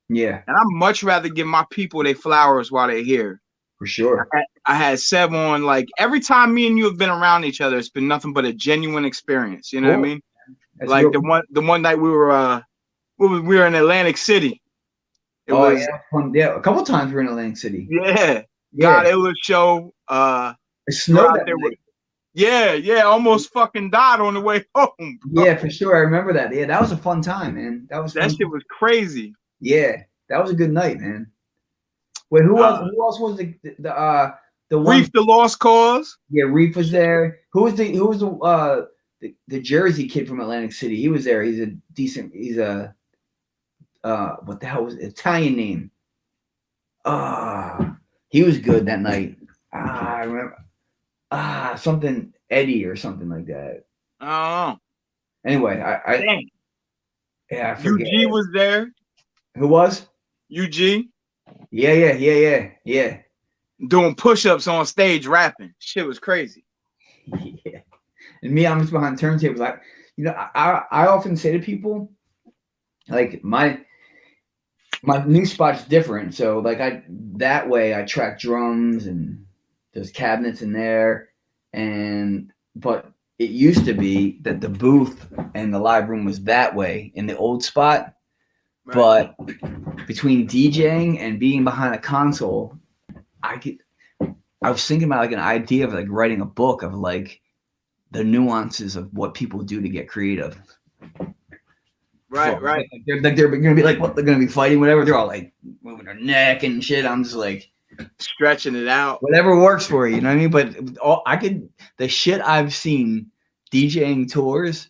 yeah, And I'd much rather give my people their flowers while they're here. for sure. I had Seb on, like, every time me and you have been around each other, it's been nothing but a genuine experience. You know what I mean? That's Like real. the one night we were in Atlantic City. It Oh was yeah, yeah. A couple times we were in Atlantic City. yeah. Yeah, God, it was show. it You're snowed out that there with night. yeah, almost fucking died on the way home. Yeah, for sure. I remember that. Yeah, that was a fun time, man. That was That fun. shit was crazy. Yeah, that was a good night, man. Wait, who else? Who else was the one? Reef the Lost Cause. Yeah, Reef was there. Who was the Jersey kid from Atlantic City? He was there. He's a what the hell was it? Italian name? He was good that night. I remember something Eddie or something like that. Oh, Anyway, dang. I forget UG was there. who was. UG Yeah. doing push-ups on stage rapping. Shit was crazy. Yeah. And me, I'm just behind turntables. I often say to people, like my new spot's different. So like that way I track drums and there's cabinets in there, but it used to be that the booth and the live room was that way in the old spot. Right. But between DJing and being behind a console, I was thinking about like an idea of like writing a book of like the nuances of what people do to get creative. Right. They're gonna be like, what? They're gonna be fighting, whatever. They're all like moving their neck and shit. I'm just like stretching it out. Whatever works for you, you know what I mean? But the shit I've seen DJing tours,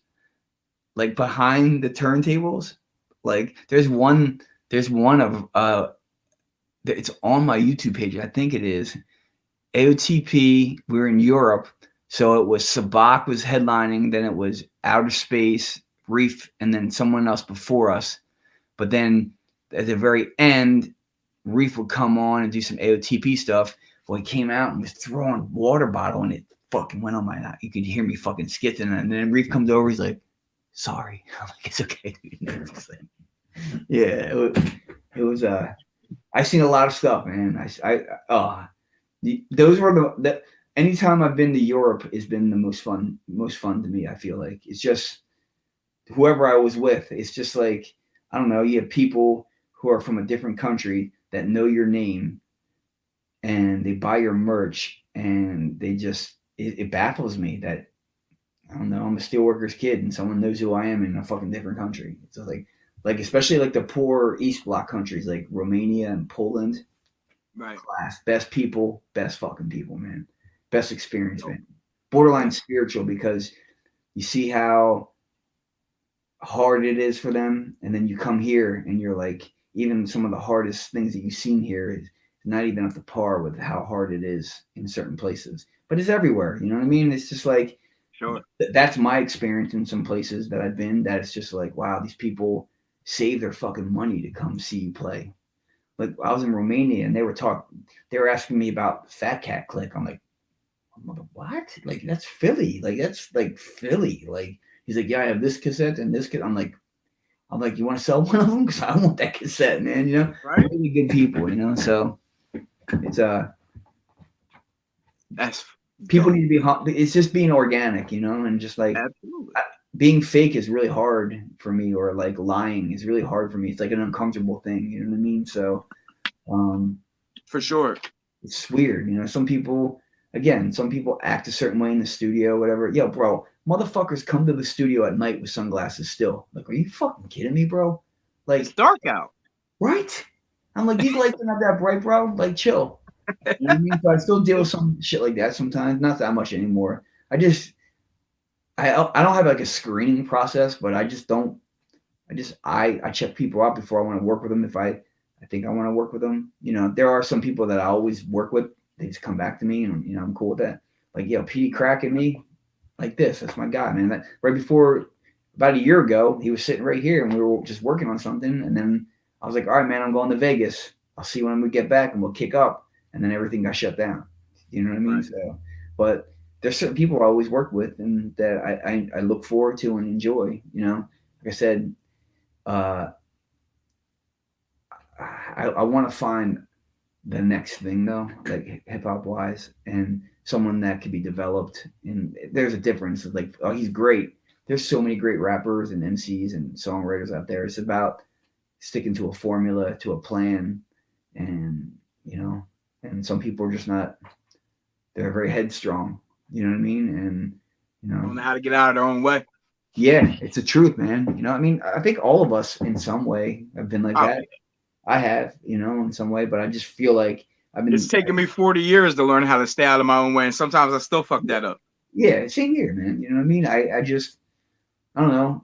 like behind the turntables, like there's one of it's on my YouTube page. I think it is AOTP. We were in Europe, so it was Sabak was headlining, then it was Outer Space, Reef, and then someone else before us. But then at the very end, Reef would come on and do some AOTP stuff. Well, he came out and was throwing a water bottle, and it fucking went on my eye. You could hear me fucking skipping. And then Reef comes over. He's like, sorry. I'm like, it's okay. Yeah, it was I've seen a lot of stuff, man. Those were the anytime I've been to Europe has been the most fun to me. I feel like it's just whoever I was with. It's just like, I don't know. You have people who are from a different country that know your name and they buy your merch, and they just it baffles me that, I don't know, I'm a steelworkers kid and someone knows who I am in a fucking different country. So like especially like the poor East Bloc countries like Romania and Poland. Right. Class. Best people, best fucking people, man. Best experience, man. Borderline spiritual, because you see how hard it is for them, and then you come here and you're like, even some of the hardest things that you've seen here is not even up to par with how hard it is in certain places. But it's everywhere, you know what I mean? It's just like, sure. That's my experience in some places that I've been, that it's just like, wow, these people save their fucking money to come see you play. Like I was in Romania and they were asking me about Fat Cat Click. I'm like, what? Like that's Philly. Like that's like Philly. Like he's like, yeah, I have this cassette and this cassette. I'm like, you want to sell one of them? Because I want that cassette, man. You know, right? Really good people. You know, so it's that's people need to be. It's just being organic, you know, and just like absolutely. being fake is really hard for me, or like lying is really hard for me. It's like an uncomfortable thing, you know what I mean? So um, For sure. it's weird, you know. Some people act a certain way in the studio, whatever. Yo, bro, motherfuckers come to the studio at night with sunglasses still. Like, are you fucking kidding me, bro? It's Like, dark out. right? I'm like, these lights are not that bright, bro. Like, chill. You know what I mean? But I still deal with some shit like that sometimes. Not that much anymore. I don't have like a screening process, but I just don't. I check people out before I want to work with them. If I think I want to work with them, you know, there are some people that I always work with. They just come back to me, and you know, I'm cool with that. Like, yo, Petey Crack and me, like this. That's my guy, man. That right before about a year ago, he was sitting right here, and we were just working on something. And then I was like, all right, man, I'm going to Vegas. I'll see you when we get back, and we'll kick up. And then everything got shut down. You know what I mean? Right. So, but there's certain people I always work with, and that I look forward to and enjoy. You know, like I said, uh, I want to find the next thing though, like hip hop wise, and someone that could be developed. And there's a difference. Like, oh, he's great. There's so many great rappers and MCs and songwriters out there. It's about sticking to a formula, to a plan, and you know, and some people are just not. They're very headstrong. You know what I mean? And you Don't know, know how to get out of their own way. yeah, it's the truth, man. You know, I mean, I think all of us in some way have been like Oh, that. I have, you know, in some way, but I just feel like I've it's been, taken me 40 years to learn how to stay out of my own way, and sometimes I still fuck that up. yeah, same here, man. You know what I mean? I just, I don't know.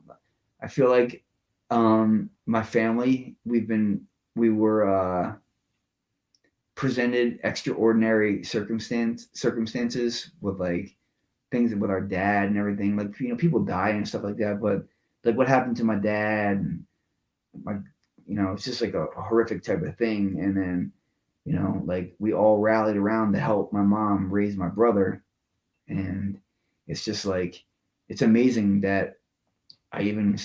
I feel like my family, we were presented extraordinary circumstances with like things with our dad and everything. Like, you know, people die and stuff like that, but like what happened to my dad and my, you know, it's just like a horrific type of thing. And then, you know, like we all rallied around to help my mom raise my brother. And it's just like, it's amazing that I even,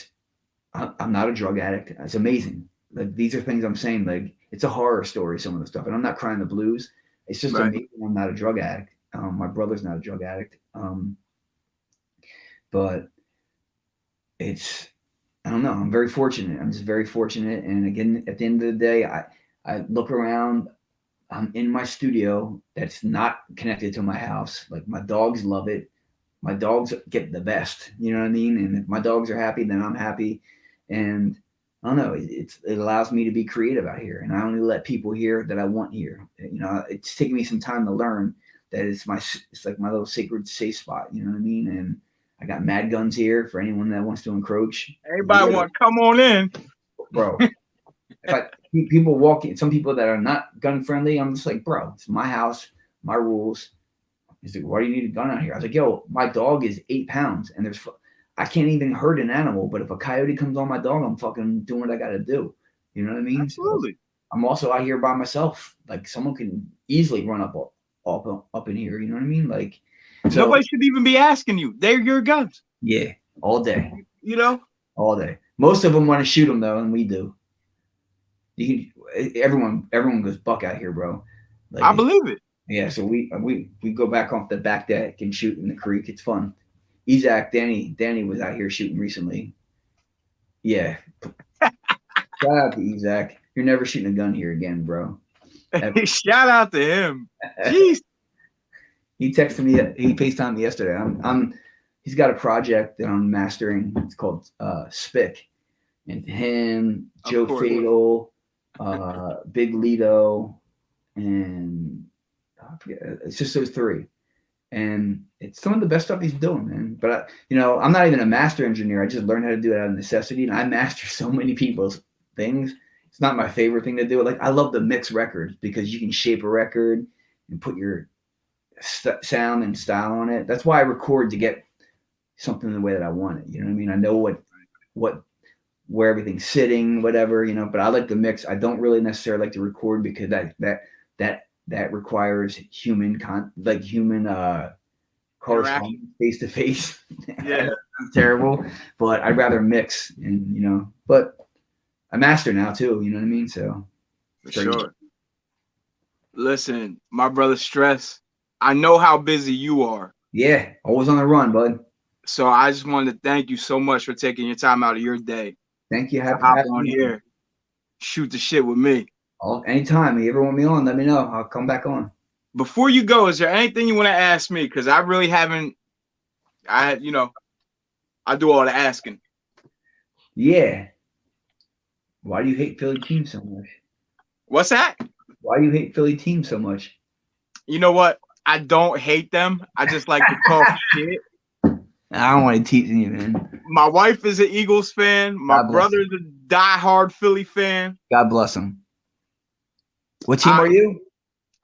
I'm not a drug addict. It's amazing. Like, these are things I'm saying. Like, it's a horror story, some of the stuff. And I'm not crying the blues. It's just Right. amazing I'm not a drug addict. My brother's not a drug addict. But it's, I don't know. I'm very fortunate. I'm just very fortunate. And again, at the end of the day, I look around. I'm in my studio that's not connected to my house. Like, my dogs love it. My dogs get the best. You know what I mean? And if my dogs are happy, then I'm happy. And I don't know. It allows me to be creative out here, and I only let people here that I want here. You know, it's taken me some time to learn that it's like my little sacred safe spot. You know what I mean? And I got mad guns here for anyone that wants to encroach. Everybody want to come on in. Bro, if I people walking, some people that are not gun friendly, I'm just like, bro, it's my house, my rules. He's like, why do you need a gun out here? I was like, yo, my dog is 8 pounds, and I can't even hurt an animal, but if a coyote comes on my dog, I'm fucking doing what I got to do. You know what I mean? Absolutely. So I'm also out here by myself. Like, someone can easily run up in here. You know what I mean? Like, so Nobody should even be asking you. They're your guns. yeah, all day, You know? all day. Most of them want to shoot them though, and we do. Everyone goes buck out here, bro. I Like, believe it. yeah, so we go back off the back deck and shoot in the creek. It's fun. Isaac, Danny was out here shooting recently. Yeah, shout out to Isaac. You're never shooting a gun here again, bro. Shout out to him. Jeez. He texted me. He FaceTimed me yesterday. He's got a project that I'm mastering. It's called Spick, and him, Joe Fatal, Big Lito, and I forget, it's just those three. And it's some of the best stuff he's doing, man. But I'm not even a master engineer. I just learned how to do it out of necessity, and I master so many people's things. It's not my favorite thing to do. Like, I love to mix records because you can shape a record and put your sound and style on it. That's why I record, to get something the way that I want it. You know what I mean? I know where everything's sitting, whatever, but I like to mix. I don't really necessarily like to record because that requires human correspondence face to face. Yeah. That's terrible. But I'd rather mix, and but I master now too, you know what I mean? So for sure. Listen, my brother Stress, I know how busy you are. Yeah, always on the run, bud. So I just wanted to thank you so much for taking your time out of your day Thank you. to Happy hop happy on New Year. here, shoot the shit with me. Anytime you ever want me on, let me know. I'll come back on. Before you go, is there anything you want to ask me? Because I really haven't. I do all the asking. Yeah. Why do you hate Philly teams so much? What's that? Why do you hate Philly teams so much? You know what? I don't hate them. I just like to talk shit. I don't want to tease you, man. My wife is an Eagles fan. My God bless brother's a diehard Philly fan. God bless him. What team are you?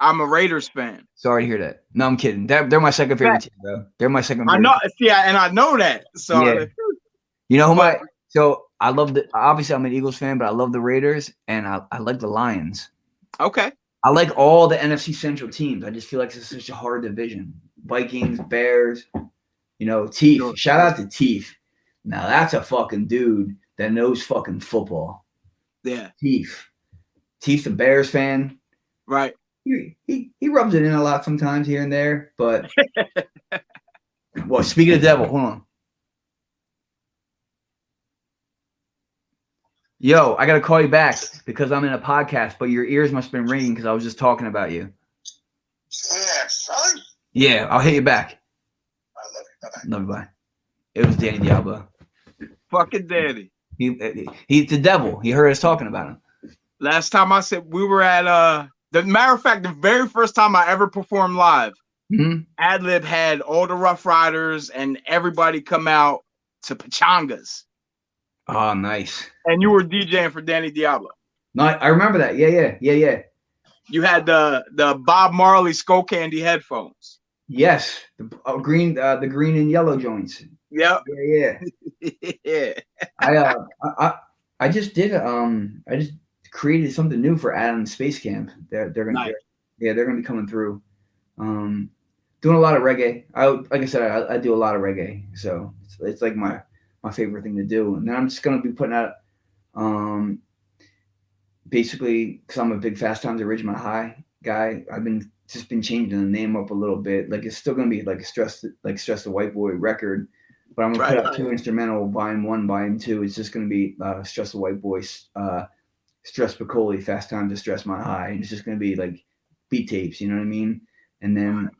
I'm a Raiders fan. Sorry to hear that. No, I'm kidding. They're my second favorite team, bro. They're my second favorite. I know. See, and I know that. So yeah. You know who so I love obviously I'm an Eagles fan, but I love the Raiders and I like the Lions. Okay. I like all the NFC Central teams. I just feel like it's such a hard division. Vikings, Bears, Teef. Sure. Shout out to Teef. Now that's a fucking dude that knows fucking football. Yeah. Teef, the Bears fan. Right. He rubs it in a lot sometimes here and there, but well, speaking of the devil, hold on. Yo, I gotta call you back because I'm in a podcast, but your ears must have been ringing because I was just talking about you. Yeah, son. Yeah, I'll hit you back. I love you. Bye-bye. Love you, bye. It was Danny Diablo. Fucking daddy. He's the devil. He heard us talking about him. Last time I said we were at the matter of fact, the very first time I ever performed live, Adlib had all the Rough Riders and everybody come out to Pachangas. Oh, nice. And you were DJing for Danny Diablo. No, I remember that. Yeah. You had the Bob Marley Skull Candy headphones. Yes, the green and yellow joints. Yep. Yeah. Yeah. I just did I just created something new for Adam's Space Camp. They're gonna be coming through. Doing a lot of reggae. Like I said, I do a lot of reggae, so it's like my favorite thing to do. And then I'm just gonna be putting out basically because I'm a big Fast Times at Ridgemont High guy. I've been changing the name up a little bit. Like it's still gonna be like Stress the Whiteboy record, but I'm gonna put out 2 instrumental, volume 1, volume 2. It's just gonna be Stress the Whiteboy, Stress Piccoli, Fast Times at Stress My High. And it's just gonna be like beat tapes, you know what I mean? And then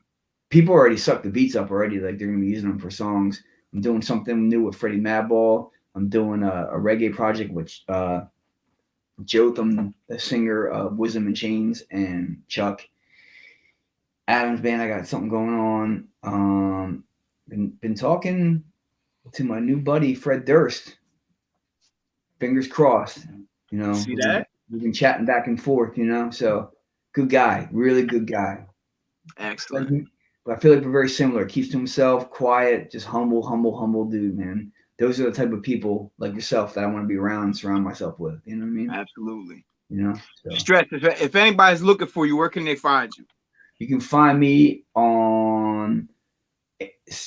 people already suck the beats up already. Like they're gonna be using them for songs. I'm doing something new with Freddie Madball. I'm doing a reggae project with Jotham, the singer of Wisdom and Chains, and Chuck. Adam's band, I got something going on. Been talking to my new buddy Fred Durst. Fingers crossed. See that? We've been chatting back and forth. So good guy, really good guy. Excellent. But I feel like we're very similar. Keeps to himself, quiet, just humble dude, man. Those are the type of people like yourself that I want to be around and surround myself with. You know what I mean? Absolutely. So. Stress. If anybody's looking for you, where can they find you? You can find me on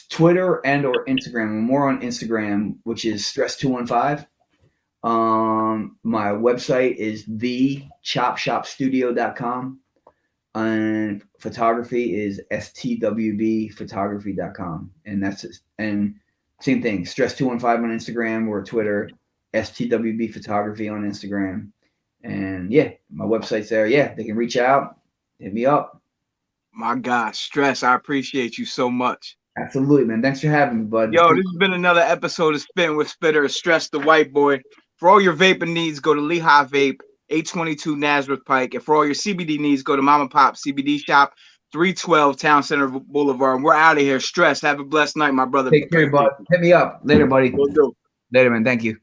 Twitter and or Instagram. I'm more on Instagram, which is Stress215. My website is thechopshopstudio.com. And photography is stwbphotography.com. And that's it. And same thing, Stress215 on Instagram or Twitter, STWB Photography on Instagram. And yeah, my website's there. Yeah, they can reach out, hit me up. My gosh, Stress, I appreciate you so much. Absolutely, man. Thanks for having me, bud. Yo, this has been another episode of Spittin with Spitter, Stress the Whiteboy. For all your vaping needs, go to Lehigh Vape, 822 Nazareth Pike. And for all your CBD needs, go to Mama Pop CBD Shop, 312 Town Center Boulevard. We're out of here. Stress. Have a blessed night, my brother. Take care, bud. Hit me up. Later, buddy. Will do. Later, man. Thank you.